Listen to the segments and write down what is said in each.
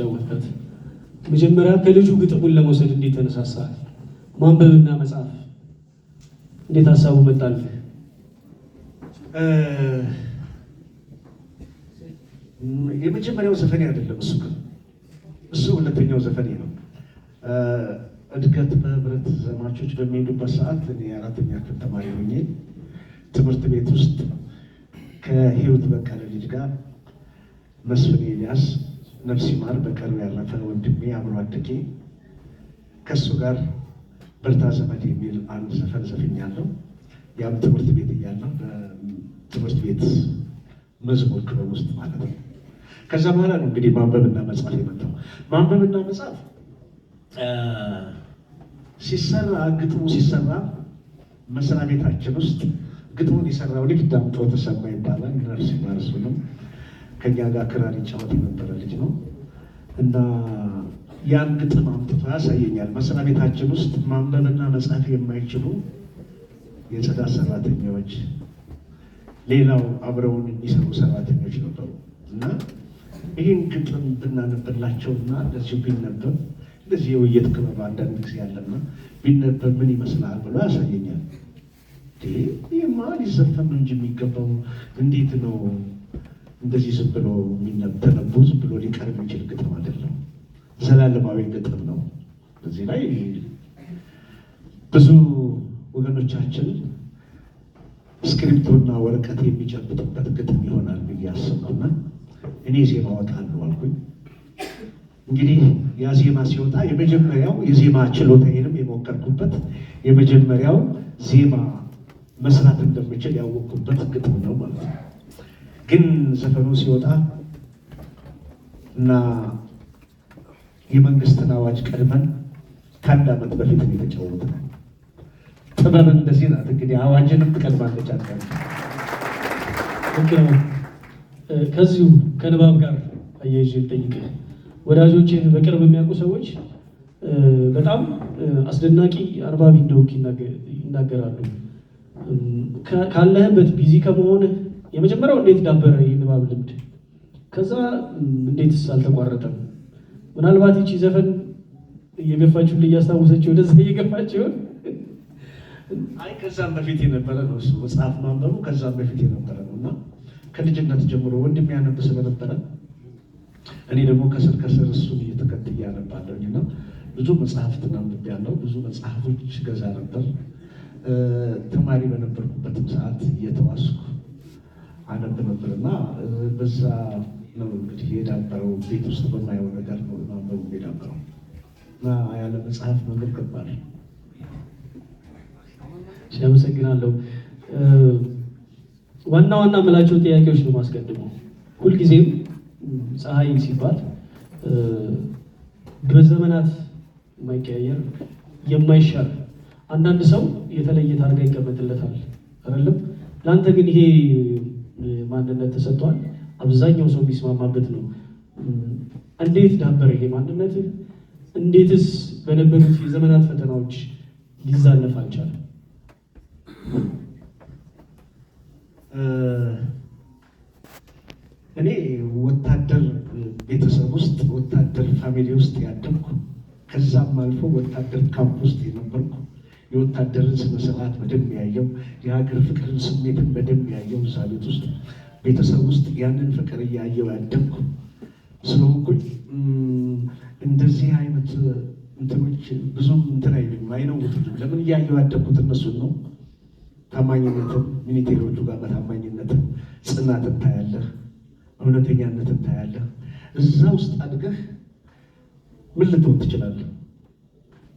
የተጫወትካት? መጀመሪያ ከልጁ ግጥሙን ለመውሰድ እንዴት ተነሳሳ? ማንበብና መጻፍ እንዴት ሀሳቡ መጣልህ? የመጀመሪያው ዘፈኔ አይደለም እሱ ሁለተኛው ዘፈኔ ነው። እድገት በህብረት ዘማቾች በሚሄዱበት ሰዓት እኔ አራተኛ ክፍል ተማሪ ሆኜ ትምህርት ቤት ውስጥ ከህይወት በቀለ ልጅ ጋር መስፍን ኤልያስ ነፍስ ይማር በቅርብ ያረፈ ወንድሜ አብሮ አደጌ ከእሱ ጋር በርታ ዘመድ የሚል አንድ ዘፈን ዘፍኛለሁ። ያም ትምህርት ቤት እያለሁ በትምህርት ቤት መዝሙር ክበብ ውስጥ ማለት ነው። ከዛ በኋላ ነው እንግዲህ ማንበብና መጻፍ የመጣው። ማንበብና መጻፍ ሲሰራ ግጥሙ ሲሰራ መስሪያ ቤታችን ውስጥ ግጥሙን የሰራው ልጅ ዳምጠው ተሰማ ይባላል። ነፍስ ይማር እሱንም ከኛ ጋር ክራር ይጫወት የነበረ ልጅ ነው እና ያን ግጥም አምጥቶ ያሳየኛል። መስሪያ ቤታችን ውስጥ ማንበብና መጻፍ የማይችሉ የጽዳት ሰራተኞች፣ ሌላው አብረውን የሚሰሩ ሰራተኞች ነበሩ እና ይህን ግጥም ብናነብላቸውና እንደዚሁ ቢነበብ እንደዚህ የውይይት ክበብ አንዳንድ ጊዜ ያለና ቢነበብ ምን ይመስላል ብሎ ያሳየኛል። ይህማ ሊዘፈን ነው እንጂ የሚገባው እንዴት ነው እንደዚህ ዝም ብሎ ተነቦ ዝም ብሎ ሊቀርብ የሚችል ግጥም አይደለም፣ ዘላለማዊ ግጥም ነው። በዚህ ላይ ብዙ ወገኖቻችን እስክሪፕቶና ወረቀት የሚጨብጡበት ግጥም ይሆናል ብዬ አስብኩና እኔ ዜማ እወጣለሁ አልኩኝ። እንግዲህ ያ ዜማ ሲወጣ የመጀመሪያው የዜማ ችሎታዬንም የሞከርኩበት የመጀመሪያው ዜማ መስራት እንደምችል ያወቅኩበት ግጥም ነው ማለት ነው። ግን ዘፈኑ ሲወጣ እና የመንግስትን አዋጅ ቀድመን ከአንድ ዓመት በፊት ነው የተጫወተው። ጥበብ እንደዚህ ናት እንግዲህ፣ አዋጅንም ትቀድማለች። ከዚሁ ከንባብ ጋር አያይዤ ልጠይቅህ። ወዳጆችህ በቅርብ የሚያውቁ ሰዎች በጣም አስደናቂ አንባቢ እንደሆንክ ይናገራሉ። ካለህበት ቢዚ ከመሆንህ የመጀመሪያው እንዴት ዳበረ ይህ ንባብ ልምድ? ከዛ እንዴትስ አልተቋረጠም? ምናልባት ይቺ ዘፈን እየገፋችሁ እያስታወሰች ወደዛ እየገፋችሁን? አይ ከዛም በፊት የነበረ ነው እሱ መጽሐፍ ማንበቡ ከዛም በፊት የነበረ ነው እና ከልጅነት ጀምሮ ወንድም ያነብ ስለነበረ እኔ ደግሞ ከስር ከስር እሱን እየተከትዬ አነባለሁኝ እና ብዙ መጽሐፍትን አንብቤያለሁ። ብዙ መጽሐፎች ገዛ ነበር። ተማሪ በነበርኩበትም ሰዓት እየተዋስኩ አነብ ነበር እና በዛ ነው እንግዲህ የዳበረው። ቤት ውስጥ በማየው ነገር ነው ማንበቡ የዳበረው እና ያለ መጽሐፍ መንገድ ከባድ ነው። አመሰግናለሁ። ዋና ዋና የምላቸው ጥያቄዎች ነው ማስቀድመው። ሁልጊዜም ፀሐይ ሲባል በዘመናት የማይቀያየር የማይሻር አንዳንድ ሰው የተለየ ታርጋ ይቀመጥለታል አይደለም? ለአንተ ግን ይሄ ማንነት ተሰጥቷል። አብዛኛው ሰው የሚስማማበት ነው። እንዴት ዳበረ ይሄ ማንነት? እንዴትስ በነበሩት የዘመናት ፈተናዎች ሊዛነፍ አልቻለም? እኔ ወታደር ቤተሰብ ውስጥ ወታደር ፋሚሊ ውስጥ ያደግኩ፣ ከዛም አልፎ ወታደር ካምፕ ውስጥ የነበርኩ፣ የወታደርን ስነስርዓት በደንብ ያየው፣ የሀገር ፍቅርን ስሜትን በደንብ ያየው፣ እዛ ቤት ውስጥ ቤተሰብ ውስጥ ያንን ፍቅር እያየው ያደግኩ ስለሆንኩኝ እንደዚህ አይነት እንትኖች ብዙም እንትን አይሉኝም፣ አይነውቱኝም። ለምን እያየው ያደግኩት እነሱን ነው። ታማኝነትን ሚኒቴሪዎቹ ጋር በታማኝነትን ጽናትን ታያለህ፣ እውነተኛነትን ታያለህ። እዛ ውስጥ አድገህ ምን ልትሆን ትችላለህ?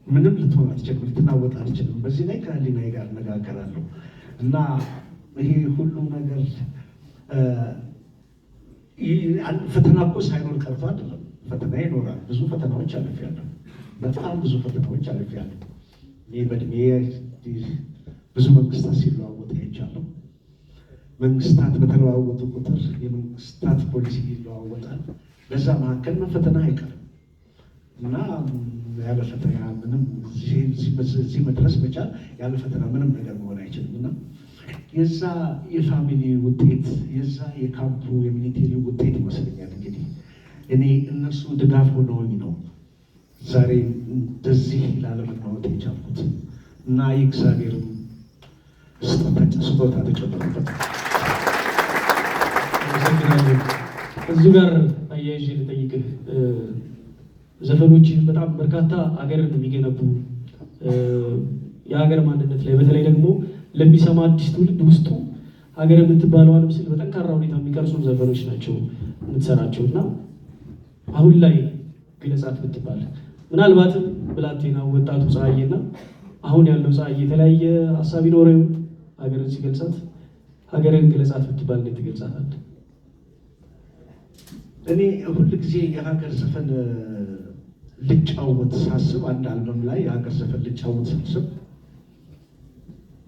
ምንም ልትሆን አትችልም፣ ልትናወጥ አትችልም። በዚህ ላይ ከህሊናዬ ጋር እነጋገራለሁ እና ይሄ ሁሉ ነገር ፈተና እኮ ሳይኖር ቀርቶ አይደለም። ፈተና ይኖራል። ብዙ ፈተናዎች አልፌያለሁ። በጣም ብዙ ፈተናዎች አልፌያለሁ። እኔ በእድሜ ብዙ መንግስታት ሲለዋወጡ አይቻለሁ። መንግስታት በተለዋወጡ ቁጥር የመንግስታት ፖሊሲ ይለዋወጣል። በዛ መካከል ፈተና አይቀርም እና ያለ ፈተና ምንም እዚህ መድረስ መቻል ያለ ፈተና ምንም ነገር መሆን አይችልም እና የዛ የፋሚሊ ውጤት የዛ የካምፑ የሚኒቴሪ ውጤት ይመስለኛል እንግዲህ እኔ እነሱ ድጋፍ ሆነውኝ ነው ዛሬ እንደዚህ ላለመናወጥ የቻልኩት እና የእግዚአብሔርም ስጦታ ተጨመረበት። እዚሁ ጋር አያይዤ ልጠይቅህ፣ ዘፈኖችህ በጣም በርካታ ሀገርን የሚገነቡ የሀገር ማንነት ላይ በተለይ ደግሞ ለሚሰማ አዲስ ትውልድ ውስጡ ሀገር የምትባለዋን ምስል በጠንካራ ሁኔታ የሚቀርጹ ዘፈኖች ናቸው የምትሰራቸው እና አሁን ላይ ግለጻት ብትባል ምናልባትም ብላቴና ወጣቱ ፀሐዬና አሁን ያለው ፀሐዬ የተለያየ ሀሳብ ይኖረው ሀገርን ሲገልጻት፣ ሀገርን ግለጻት ብትባል እንዴት ትገልጻታለህ? እኔ ሁል ጊዜ የሀገር ዘፈን ልጫወት ሳስብ አንድ አልበም ላይ የሀገር ዘፈን ልጫወት ሳስብ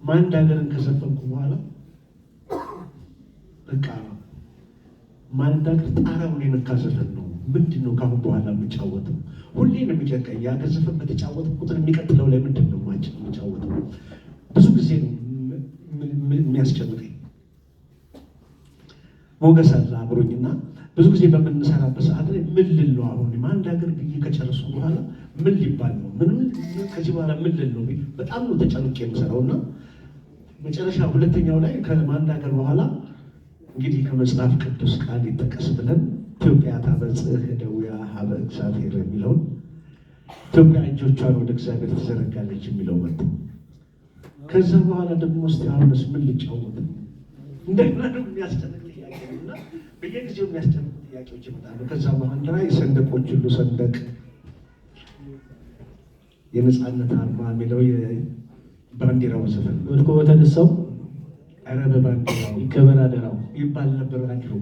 ማንድ ሀገርን ከዘፈንኩ በኋላ በቃ ማንድ ሀገር ጣራውን የነካ ዘፈን ነው። ምንድን ነው ከአሁን በኋላ የምጫወተው? ሁሌ ነው የሚጨንቀኝ። የሀገር ዘፈን በተጫወተ ቁጥር የሚቀጥለው ላይ ምንድን ነው የምጫወተው? ብዙ ጊዜ ነው የሚያስጨንቀኝ። ሞገስ አለ አብሮኝና ብዙ ጊዜ በምንሰራበት ሰዓት ላይ ምን ልል ነው አሁን አንድ ሀገር ብዬ ከጨረሱ በኋላ ምን ሊባል ነው? ምንም ከዚህ በኋላ ምን ልል ነው? በጣም ነው ተጨንቄ የምሰራው እና መጨረሻ ሁለተኛው ላይ ከማንድ ሀገር በኋላ እንግዲህ ከመጽሐፍ ቅዱስ ቃል ይጠቀስ ብለን ኢትዮጵያ ታበጽሕ እደዊሃ ሀበ እግዚአብሔር የሚለውን ኢትዮጵያ እጆቿን ወደ እግዚአብሔር ትዘረጋለች የሚለው መጣ። ከዛ በኋላ ደግሞ ውስጥ አሁንስ ምን ልጫወት እንደገና ደግሞ የሚያስጨንቅ ጥያቄ እና በየጊዜው የሚያስጨንቁ ጥያቄዎች ይመጣሉ። ከዛ በኋላ የሰንደቆች ሁሉ ሰንደቅ የነፃነት አርማ የሚለው የባንዲራው ዘፈን ወድቆ በተነሳው ኧረ በባንዲራው ይከበር አደራው ይባል ነበር አድሮ።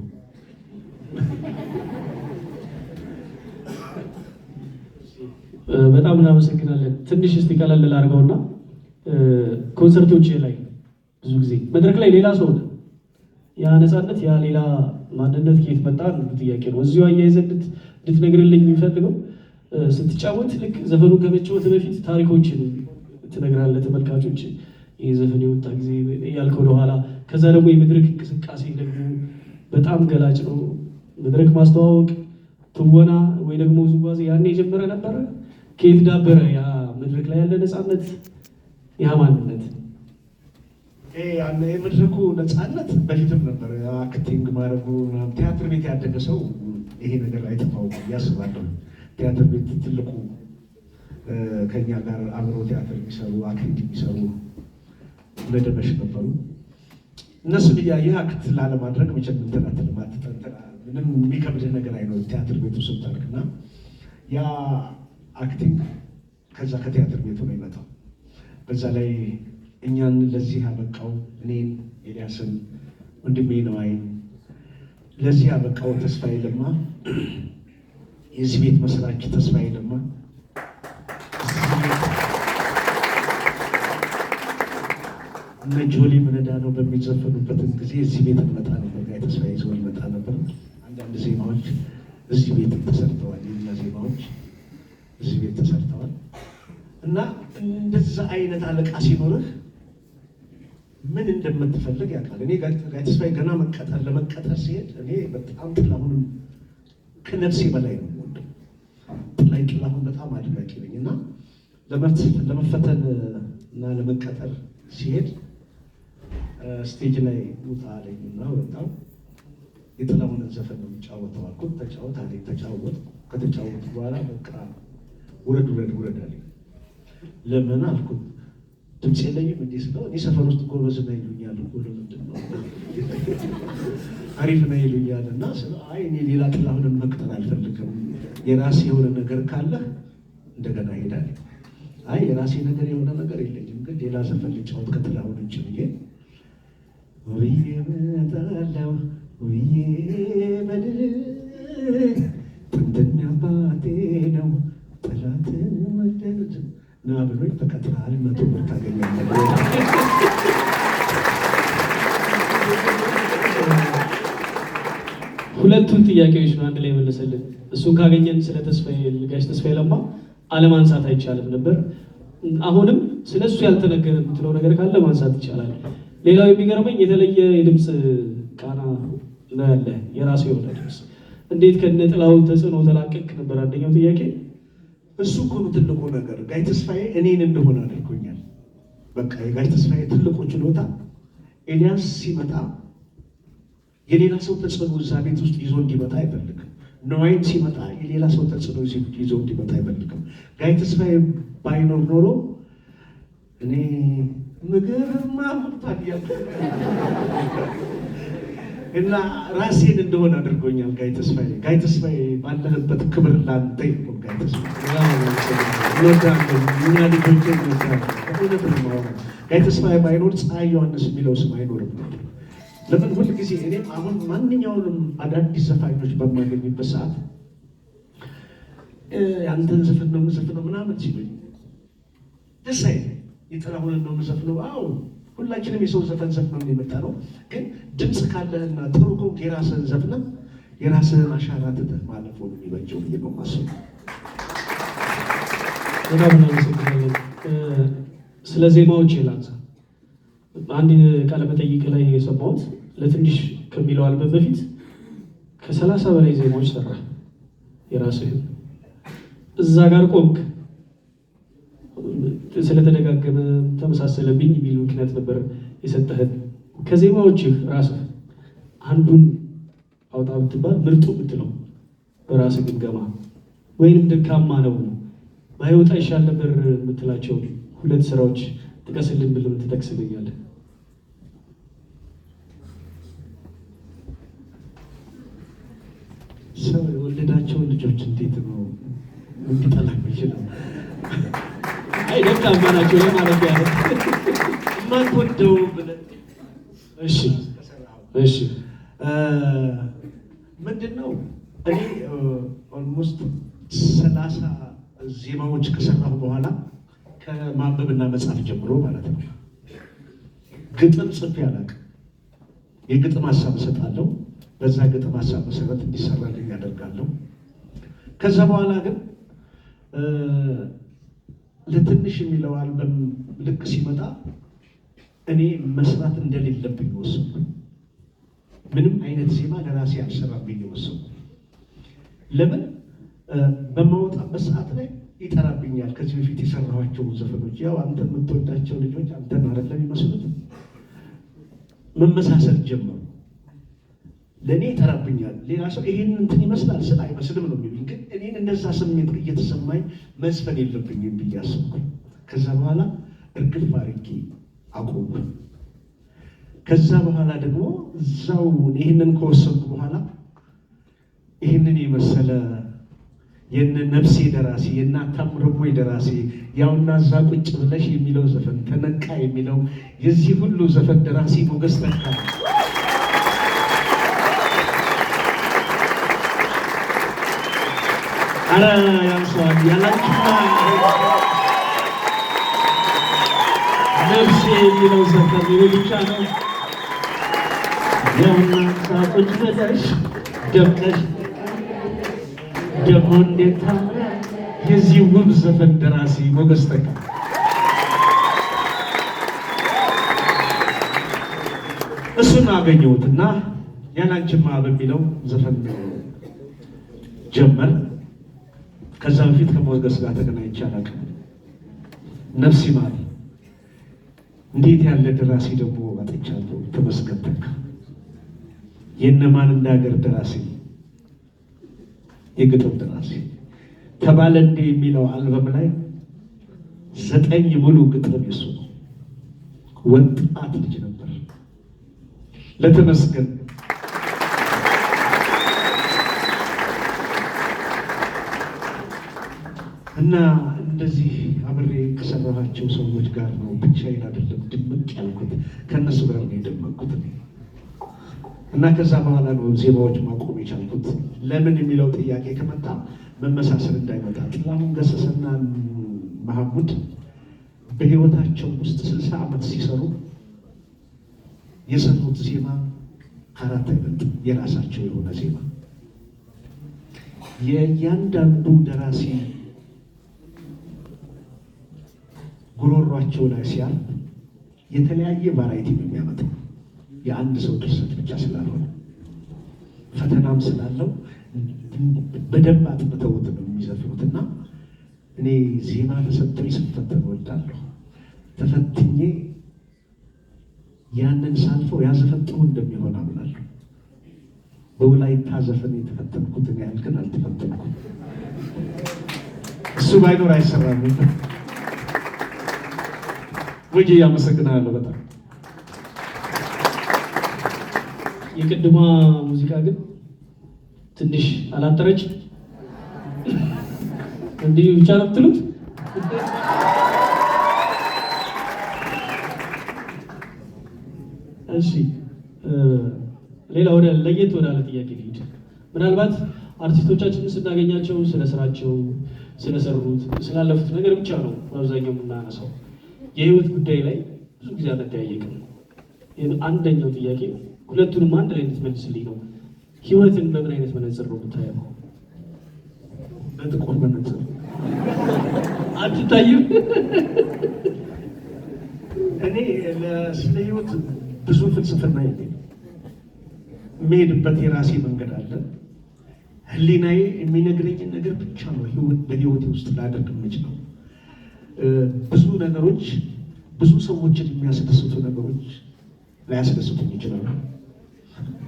በጣም እናመሰግናለን። ትንሽ እስቲ ቀለል ላድርገውና ኮንሰርቶች ላይ ብዙ ጊዜ መድረክ ላይ ሌላ ሰው ነው ያ ነፃነት ያ ሌላ ማንነት ከየት መጣ ነው ጥያቄ ነው። እዚሁ አያይዘህ እንድትነግርልኝ የሚፈልገው ስትጫወት ልክ ዘፈኑ ከመጫወት በፊት ታሪኮችን ትነግራለህ ተመልካቾች፣ ይህ ዘፈን የወጣ ጊዜ ያልከው ወደኋላ። ከዛ ደግሞ የመድረክ እንቅስቃሴ ደግሞ በጣም ገላጭ ነው። መድረክ ማስተዋወቅ፣ ትወና ወይ ደግሞ ውዝዋዜ ያኔ የጀመረ ነበረ? ከየት ዳበረ ያ መድረክ ላይ ያለ ነፃነት ያ ማንነት? የመድረኩ ነፃነት በፊትም ነበር። አክቲንግ ማድረጉ ቲያትር ቤት ያደገ ሰው ይሄ ነገር አይጠፋው ያስባለሁ። ቲያትር ቤት ትልቁ ከኛ ጋር አብሮ ቲያትር የሚሰሩ አክቲንግ የሚሰሩ መደበሽ ነበሩ። እነሱን እያየህ አክት ላለማድረግ መቼም ምንም የሚከብድህ ነገር አይኖርም ቲያትር ቤቱ ስታርክና ያ አክቲንግ ከዛ ከቲያትር ቤቱ ነው የመጣው። በዛ ላይ እኛን ለዚህ ያበቃው እኔን ኤልያስን ወንድሜ ነዋይን ለዚህ ያበቃው ተስፋዬ ለማ የዚህ ቤት መስራች ተስፋዬ ለማ እነ ጆሊ ምንዳ ነው በሚዘፈኑበትን ጊዜ እዚህ ቤት እንመጣ ነበር። ጋይ ተስፋዬ ይዞ ይመጣ ነበር። አንዳንድ ዜማዎች እዚህ ቤት ተሰርተዋል። የኛ ዜማዎች እዚህ ቤት ተሰርተዋል። እና እንደዛ አይነት አለቃ ሲኖርህ ምን እንደምትፈልግ ያውቃል። እኔ ጋይ ተስፋዬ ገና ለመቀጠር ሲሄድ እኔ በጣም ጥላሁን ከነፍሴ በላይ ነው የምወደው። ጥላሁን በጣም አድናቂ ነኝ እና ለመፈተን እና ለመቀጠር ሲሄድ ስቴጅ ላይ ውጣ አለኝ እና ወጣሁ። የጥላሁንን ዘፈን ነው የሚጫወተው አልኩት። ተጫወት አለኝ። ተጫወት። ከተጫወቱ በኋላ በቃ ውረድ አለኝ። ለምን አልኩት። ድምፅ የለኝም እንዲህ ስለው እኔ ሰፈር ውስጥ ጎበዝ ነው ይሉኛል እኮ ለምንድን ነው አሪፍ ነው ይሉኛል እና ስለው አይ እኔ ሌላ ጥላሁንን መቅጠር አልፈልግም፣ የራሴ የሆነ ነገር ካለ እንደገና ሄዳለሁ። አይ የራሴ ነገር የሆነ ነገር የለኝም፣ ግን ሌላ ዘፈን ልጫወት ከጥላሁን እንጂ ብዬ ውዬ እመጣለሁ ውዬ በድል ጥንትና አባቴ ነው ጠላትን ወደዱት ና ብሎኝ ተቀጥረሃል፣ 100 ብር ታገኛለህ። ሁለቱን ጥያቄዎች ነው አንድ ላይ መለሰልን። እሱን ካገኘን ስለ ጋሽ ተስፋዬ ለማ አለማንሳት አይቻልም ነበር። አሁንም ስለ እሱ ያልተነገረ የምትለው ነገር ካለ ማንሳት ይቻላል። ሌላው የሚገርመኝ የተለየ የድምፅ ቃና ነው ያለ፣ የራሱ የሆነ ድምፅ። እንዴት ከነጥላው ተጽዕኖ ተላቀቅ ነበር አንደኛው ጥያቄ። እሱ እኮ ነው ትልቁ ነገር። ጋይ ተስፋዬ እኔን እንደሆነ አድርጎኛል። በቃ የጋይ ተስፋዬ ትልቁ ችሎታ ኤልያስ ሲመጣ የሌላ ሰው ተጽዕኖ እዛ ቤት ውስጥ ይዞ እንዲመጣ አይፈልግም። ነዋይን ሲመጣ የሌላ ሰው ተጽዕኖ ይዞ እንዲመጣ አይፈልግም። ጋይ ተስፋዬ ባይኖር ኖሮ እኔ ምግብማ ሁልታል እና ራሴን እንደሆነ አድርጎኛል ጋይ ተስፋዬ። ጋይ ተስፋዬ ባለህበት ክብር ላንተ ይሁን። ጋይ ተስፋዬ እኛ ልጆቼ ጋይ ተስፋዬ ባይኖር ፀሐይ ዮሐንስ የሚለው ስም አይኖርም። ለምን ሁል ጊዜ እኔም አሁን ማንኛውንም አዳዲስ ዘፋኞች በማገኝበት ሰዓት ያንተን ዘፈን ነው የምዘፍነው ምናምን ሲሉኝ ደስ አይልም። የጥላሁንን ነው የምዘፍነው። አዎ ሁላችንም የሰው ዘፈን ዘፍነን የመጣ ነው። ግን ድምፅ ካለህና ጥሩ ከሆንክ የራስህን ዘፍነህ የራስህን አሻራ ትተህ ማለፍ ነው የሚበጀው ብዬ ነው የማስበው። በጣም እናመሰግናለን። ስለ ዜማዎች ላንሳ። አንድ ቃለመጠይቅ ላይ የሰማሁት ለትንሽ ከሚለው አልበም በፊት ከ30 በላይ ዜማዎች ሰራ። የራስህን እዛ ጋር ቆምክ። ስለተደጋገመ ተመሳሰለብኝ የሚል ምክንያት ነበር የሰጠህን። ከዜማዎችህ ራስህ አንዱን አውጣ ብትባል ምርጡ ብትለው በራስህ ግምገማ ወይንም ደካማ ነው ባይወጣ ይሻል ነበር የምትላቸው 2 ስራዎች ጥቀስልን ብለህ ትጠቅስልኛለህ? ሰው የወለዳቸውን ልጆች እንዴት ነው እንዲጠላ ይችላል? አይ ደካማ ናቸው ለማለት ያለ የማትወደው ብለህ እሺ እሺ ምንድነው እኔ ኦልሞስት 30 ዜማዎች ከሰራሁ በኋላ ከማንበብና መጻፍ ጀምሮ ማለት ነው ግጥም ጽፌ አላውቅም። የግጥም ሀሳብ እሰጣለሁ። በዛ ግጥም ሀሳብ መሰረት እንዲሰራልኝ ያደርጋለሁ። ከዛ በኋላ ግን ለትንሽ የሚለው አልበም ልክ ሲመጣ እኔ መስራት እንደሌለብኝ ወሰንኩ። ምንም አይነት ዜማ ለራሴ አልሰራብኝ ወሰንኩ። ለምን በማወጣበት ሰዓት ላይ ይጠራብኛል። ከዚህ በፊት የሰራኋቸው ዘፈኖች ያው አንተ የምትወዳቸው ልጆች አንተን አይደለም ይመስሉት መመሳሰል ጀመሩ። ለእኔ ይጠራብኛል። ሌላ ሰው ይሄን እንትን ይመስላል ስል አይመስልም ነው የሚሉኝ። ግን እኔን እንደዛ ስሜት እየተሰማኝ መዝፈን የለብኝም ብዬ አሰብኩ። ከዛ በኋላ እርግፍ አድርጌ አቆምኩ። ከዛ በኋላ ደግሞ እዛው ይህንን ከወሰንኩ በኋላ ይህንን የመሰለ የነ ነፍሴ ደራሲ የነ አታምረሞይ ደራሲ ያውና እዛ ቁጭ ብለሽ የሚለው ዘፈን ተነቃ የሚለው የዚህ ሁሉ ዘፈን ደራሲ ሞገስ ተካ። አረ ያንሷል ያላችሁና ነፍሴ የሚለው ዘፈን የብቻ ነው። ያውና እዛ ቁጭ ብለሽ ደምቀሽ ደግሞ እንዴት ታምራለህ የዚህ ውብ ዘፈን ደራሲ ሞገስ ተካ። እሱን አገኘሁትና ያላንቺማ በሚለው ዘፈን ጀመር። ከዛ በፊት ከሞገስ ጋር ተገናኝቼ አላውቅም። ነፍስ ይማር እንዴት ያለ ደራሲ ደግሞ አጥቻለሁ። ተመስገን ተካ የነማን እንዳገር ደራሲ የግጥም ደራሲ ተባለ እንዴ የሚለው አልበም ላይ 9 ሙሉ ግጥም የሱ ነው። ወጣት ልጅ ነበር። ለተመስገን እና እንደዚህ አብሬ ከሰራኋቸው ሰዎች ጋር ነው ብቻዬን አይደለም ድምቅ ያልኩት፣ ከነሱ ጋር ነው የደመቅኩት እና ከዛ በኋላ ነው ዜማዎች ማቆም የቻልኩት። ለምን የሚለው ጥያቄ ከመጣ መመሳሰል እንዳይመጣ ጥላሁን ገሰሰና መሐሙድ በህይወታቸው ውስጥ 60 ዓመት ሲሰሩ የሰሩት ዜማ 4 አይበልጥም። የራሳቸው የሆነ ዜማ የእያንዳንዱ ደራሲ ጉሮሯቸው ላይ ሲያልፍ የተለያየ ቫራይቲ ነው የሚያመጣው። የአንድ ሰው ድርሰት ብቻ ስላልሆነ ፈተናም ስላለው በደንብ አጥንተውት ነው የሚዘፍኑት እና እኔ ዜማ ተሰጥቶኝ ስፈተን እወዳለሁ። ተፈትኜ ያንን ሳልፈው ያዘፈን ጥሩ እንደሚሆን አምናለሁ። በወላይታ ዘፈን የተፈተንኩትን ያህል ግን አልተፈተንኩም። እሱ ባይኖር አይሰራም። ወጌ ያመሰግናለሁ በጣም። የቅድሟ ሙዚቃ ግን ትንሽ አላጠረች እንዲህ ብቻ ነው የምትሉት? እሺ ሌላ ወደ ለየት ወዳለ ጥያቄ ልሂድ። ምናልባት አርቲስቶቻችንን ስናገኛቸው ስለ ስራቸው፣ ስለሰሩት፣ ስላለፉት ነገር ብቻ ነው በአብዛኛው የምናነሳው። የህይወት ጉዳይ ላይ ብዙ ጊዜ አንጠያየቅም። አንደኛው ጥያቄ ሁለቱንም አንድ ላይ እንድትመልስልኝ ነው። ህይወትን በምን አይነት መነጽር ነው የምታየው? በጥቁር መነጽር አትታይም? እኔ ስለ ህይወት ብዙ ፍልስፍና የለኝም። የምሄድበት የራሴ መንገድ አለ። ህሊናዬ የሚነግረኝን ነገር ብቻ ነው በህይወቴ ውስጥ ላደርግ የምችለው። ብዙ ነገሮች፣ ብዙ ሰዎችን የሚያስደስቱ ነገሮች ላያስደስቱኝ ይችላሉ።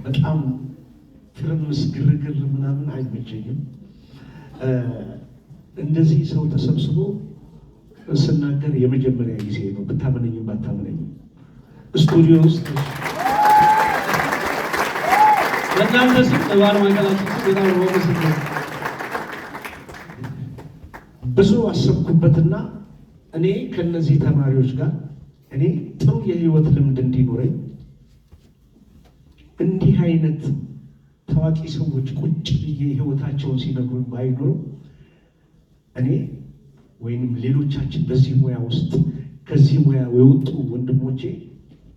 በጣም ትርምስ፣ ግርግር ምናምን አይመቸኝም። እንደዚህ ሰው ተሰብስቦ ስናገር የመጀመሪያ ጊዜ ነው፣ ብታመነኝም ባታመነኝም ስቱዲዮ ውስጥ ለእናንተ ስም ባለ ማንቀላችን በጣም ወመስል ብዙ አሰብኩበትና እኔ ከነዚህ ተማሪዎች ጋር እኔ ጥሩ የህይወት ልምድ እንዲኖረኝ እንዲህ አይነት ታዋቂ ሰዎች ቁጭ ብዬ ህይወታቸውን ሲነግሩኝ ባይኖሩ እኔ ወይንም ሌሎቻችን በዚህ ሙያ ውስጥ ከዚህ ሙያ የወጡ ወንድሞቼ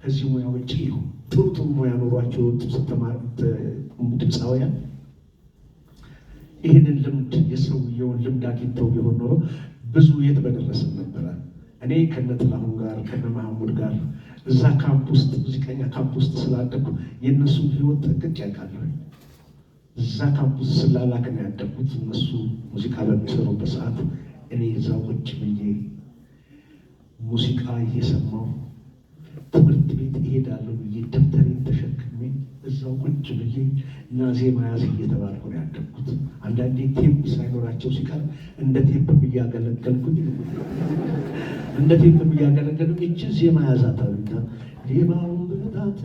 ከዚህ ሙያ ውጭ ጥሩ ጥሩ ሙያ ኖሯቸው የወጡ ድምፃውያን ይህንን ልምድ የሰውየውን ልምድ አግኝተው ቢሆን ኖሮ ብዙ የት በደረስን ነበረ። እኔ ከነ ጥላሁን ጋር ከነ መሐሙድ ጋር እዛ ካምፕ ውስጥ ሙዚቀኛ ካምፕ ውስጥ ስላደኩ የእነሱን ህይወት ጠንቅቄ ያውቃለሁ። እዛ ካምፕ ውስጥ ስላላክ ነው ያደኩት። እነሱ ሙዚቃ በሚሰሩበት ሰዓት እኔ እዛው ቁጭ ብዬ ሙዚቃ እየሰማሁ ትምህርት ቤት እሄዳለሁ ብዬ ደብተሬን ተሸክሜ እዛው ቁጭ ብዬ እና ዜማ ያዝ እየተባልኩ ነው ያደኩት። አንዳንዴ ቴፕ ሳይኖራቸው ሲቀር እንደ ቴፕ እያገለገልኩኝ እንደ ቴፕ እያገለገልኩ ይችን ዜማ ያዛት አሉና ሌባውን ብታት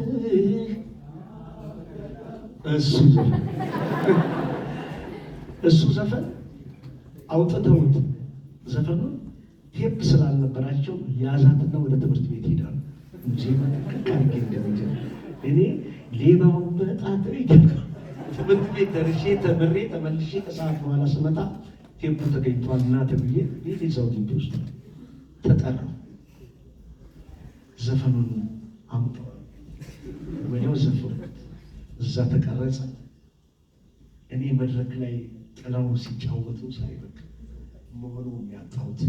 እሱ ዘፈን አውጥተውት ዘፈኑን ቴፕ ስላልነበራቸው ያዛትና ወደ ትምህርት ቤት ሄዳሉ። ዜማ ከካርጌ እንደሚጀምር እኔ ሌባውን በጣት ትምህርት ቤት ደርሼ ተምሬ ተመልሼ ከሰዓት በኋላ ስመጣ ቴፑ ተገኝቷል እና ተብዬ ይህ ዛው ግቢ ውስጥ ተጠራው። ዘፈኑን አምጠዋል። ወዲያው ዘፈኑት፣ እዛ ተቀረጸ። እኔ መድረክ ላይ ጥላው ሲጫወቱ ሳይበቅ መሆኑ ያጣሁት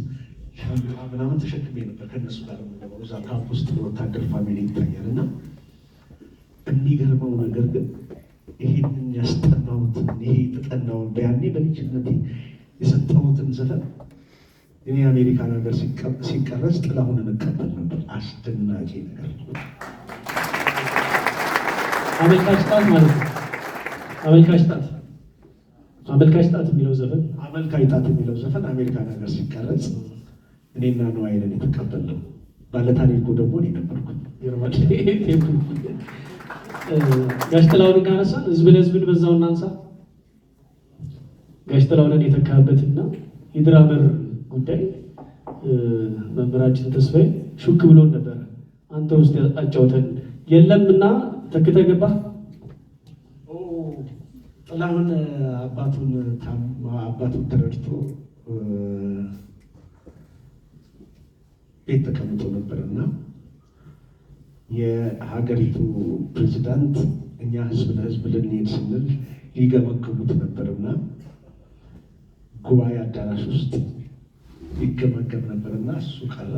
ሻንጣ ምናምን ተሸክሜ ነበር ከነሱ ጋር የምገባው። እዛ ካምፕ ውስጥ ወታደር ፋሚሊ ይታያል እና የሚገርመው ነገር ግን ይሄንን ያስጠናሁትን ይሄ የተጠናውን በያኔ በልጅነቴ የሰጠሁትን ዘፈን እኔ አሜሪካን ሀገር ሲቀረጽ ጥላሁን እንቀበል ነበር። አስደናቂ ነገር ነው። አመልካች ጣት ማለት ነው። አመልካች ጣት የሚለው ዘፈን የሚለው ዘፈን አሜሪካን ሀገር ሲቀረጽ እኔና ነዋይንን የተቀበልነው። ባለታሪኩ ደግሞ እኔ ነበርኩ። ጋሽ ጥላሁንን ካነሳን ህዝብን በዛው እናንሳ። ጋሽ ጥላሁንን የተካበትና የድራመር ጉዳይ መምህራችን ተስፋዬ ሹክ ብሎን ነበረ። አንተ ውስጥ አጫውተን የለምና ተክተ ገባ። ጥላሁን አባቱን ተረድቶ ቤት ተቀምጦ ነበርና የሀገሪቱ ፕሬዚዳንት እኛ ህዝብ ለህዝብ ልንሄድ ስንል ሊገመግሙት ነበርና ጉባኤ አዳራሽ ውስጥ ሊገመገም ነበርና እሱ ቀረ።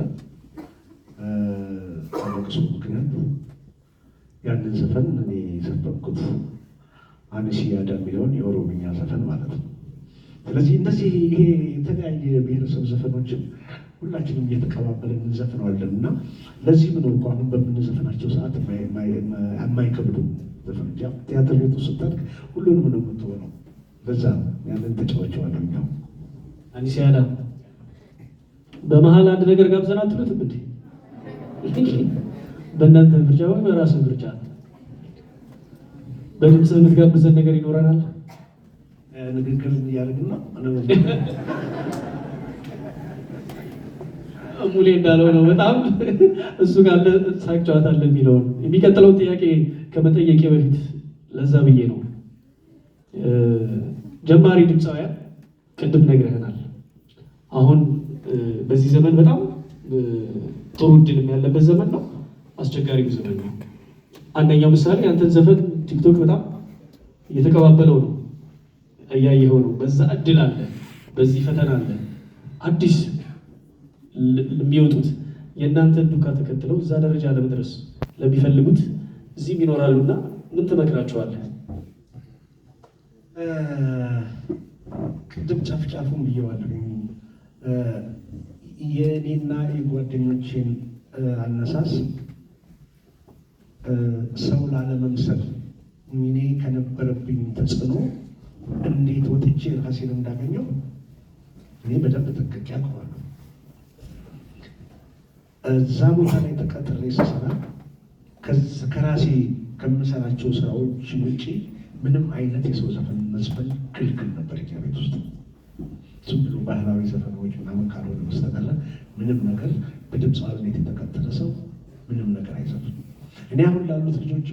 በለቅሶ ምክንያት ያንን ዘፈን እኔ ዘፈንኩት። አንሲ ያዳ የሚለውን የኦሮምኛ ዘፈን ማለት ነው። ስለዚህ እንደዚህ ይሄ የተለያየ ብሔረሰብ ዘፈኖችን ሁላችንም እየተቀባበልን እንዘፍነዋለን እና ለዚህም ነው እኮ አሁን በምንዘፍናቸው ሰዓት የማይከብዱ ዘፈኖች። ቲያትር ቤቱ ስታድግ ሁሉንም ነው የምትሆነው። በዛ ያንን ተጫዋቸዋለሁ። እኛው አንሲ ያዳ በመሀል አንድ ነገር ጋብዘን አትሉትም እንዴ? በእናንተ ምርጫ ወይ በራስህ ምርጫ በድምፅ የምትጋብዘን ነገር ይኖረናል? ንግግር እያደረግን ነው። ሙሌ እንዳለው ነው በጣም እሱ ጋር ሳቅ ጨዋታ አለ የሚለውን የሚቀጥለው ጥያቄ ከመጠየቄ በፊት ለዛ ብዬ ነው። ጀማሪ ድምፃውያን ቅድም ነግረህናል። አሁን በዚህ ዘመን በጣም ጥሩ እድልም ያለበት ዘመን ነው፣ አስቸጋሪው ዘመን ነው። አንደኛው ምሳሌ ያንተን ዘፈን ቲክቶክ በጣም እየተቀባበለው ነው፣ እያየኸው ነው። በዛ እድል አለ፣ በዚህ ፈተና አለ። አዲስ የሚወጡት የእናንተን ዱካ ተከትለው እዛ ደረጃ ለመድረስ ለሚፈልጉት እዚህም ይኖራሉና ምን ትመክራቸዋለህ? ቅድም ጫፍጫፉን ብየዋለሁ። የእኔና የጓደኞቼን አነሳስ ሰው ላለመምሰል እኔ ከነበረብኝ ተጽዕኖ እንዴት ወጥቼ ራሴን እንዳገኘው እኔ በደንብ ጠንቅቄ አውቀዋለሁ። እዛ ቦታ ላይ ተቀጥሬ ስሰራ ከራሴ ከምሰራቸው ስራዎች ውጭ ምንም አይነት የሰው ዘፈን መዝፈን ክልክል ነበር እኛ ቤት ውስጥ። ዝም ብሎ ባህላዊ ዘፈኖች ምናምን ካልሆነ በስተቀር ምንም ነገር በድምፃዊነት የተቀጠረ ሰው ምንም ነገር አይዘፍንም። እኔ አሁን ላሉት ልጆች